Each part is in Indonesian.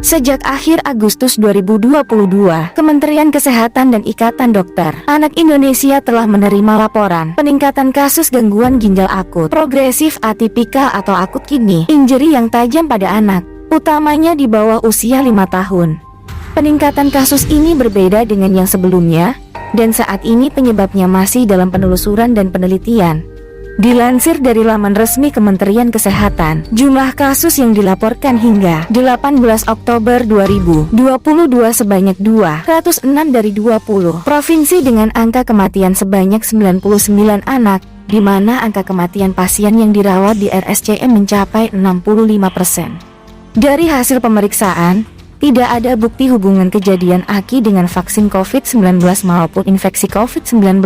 Sejak akhir Agustus 2022, Kementerian Kesehatan dan Ikatan Dokter Anak Indonesia telah menerima laporan peningkatan kasus gangguan ginjal akut, progresif atipikal atau akut kidney injury yang tajam pada anak, utamanya di bawah usia 5 tahun. Peningkatan kasus ini berbeda dengan yang sebelumnya, dan saat ini penyebabnya masih dalam penelusuran dan penelitian. Dilansir dari laman resmi Kementerian Kesehatan, jumlah kasus yang dilaporkan hingga 18 Oktober 2022 sebanyak 206 dari 20 provinsi dengan angka kematian sebanyak 99 anak, di mana angka kematian pasien yang dirawat di RSCM mencapai 65%. Dari hasil pemeriksaan, tidak ada bukti hubungan kejadian AKI dengan vaksin COVID-19 maupun infeksi COVID-19.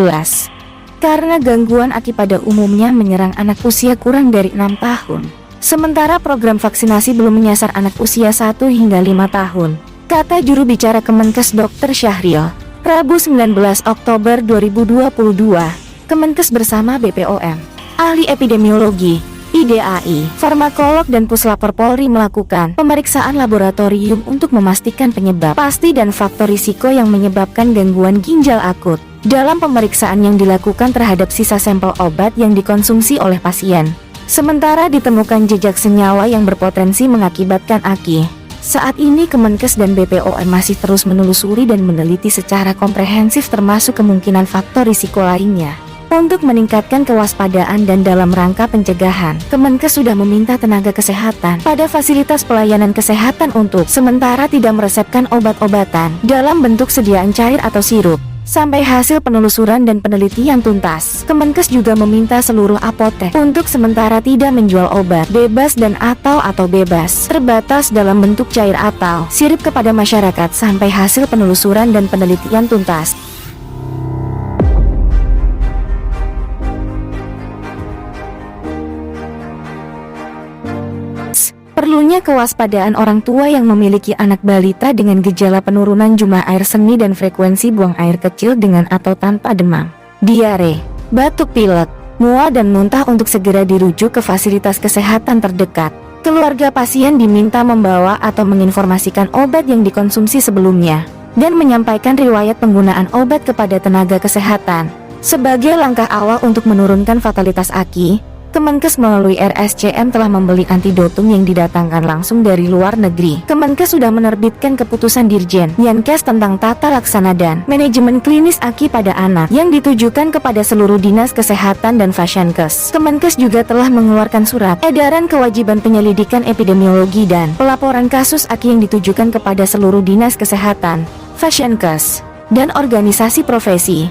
Karena gangguan AKI pada umumnya menyerang anak usia kurang dari 6 tahun. Sementara program vaksinasi belum menyasar anak usia 1 hingga 5 tahun, kata juru bicara Kemenkes Dr. Syahril, Rabu 19 Oktober 2022. Kemenkes bersama BPOM, ahli epidemiologi, IDAI, farmakolog dan puslapor Polri melakukan pemeriksaan laboratorium untuk memastikan penyebab pasti dan faktor risiko yang menyebabkan gangguan ginjal akut. Dalam pemeriksaan yang dilakukan terhadap sisa sampel obat yang dikonsumsi oleh pasien, sementara ditemukan jejak senyawa yang berpotensi mengakibatkan AKI. Saat ini Kemenkes dan BPOM masih terus menelusuri dan meneliti secara komprehensif termasuk kemungkinan faktor risiko lainnya. Untuk meningkatkan kewaspadaan dan dalam rangka pencegahan, Kemenkes sudah meminta tenaga kesehatan pada fasilitas pelayanan kesehatan untuk sementara tidak meresepkan obat-obatan dalam bentuk sediaan cair atau sirup sampai hasil penelusuran dan penelitian tuntas. Kemenkes juga meminta seluruh apotek untuk sementara tidak menjual obat bebas dan atau bebas terbatas dalam bentuk cair atau sirup kepada masyarakat sampai hasil penelusuran dan penelitian tuntas. Perlunya kewaspadaan orang tua yang memiliki anak balita dengan gejala penurunan jumlah air seni dan frekuensi buang air kecil dengan atau tanpa demam, diare, batuk pilek, mual dan muntah untuk segera dirujuk ke fasilitas kesehatan terdekat. Keluarga pasien diminta membawa atau menginformasikan obat yang dikonsumsi sebelumnya dan menyampaikan riwayat penggunaan obat kepada tenaga kesehatan. Sebagai langkah awal untuk menurunkan fatalitas AKI, Kemenkes melalui RSCM telah membeli antidotum yang didatangkan langsung dari luar negeri. Kemenkes sudah menerbitkan keputusan Dirjen Yankes tentang tata laksana dan manajemen klinis AKI pada anak yang ditujukan kepada seluruh dinas kesehatan dan Fasyankes. Kemenkes juga telah mengeluarkan surat edaran kewajiban penyelidikan epidemiologi dan pelaporan kasus AKI yang ditujukan kepada seluruh dinas kesehatan, Fasyankes, dan organisasi profesi.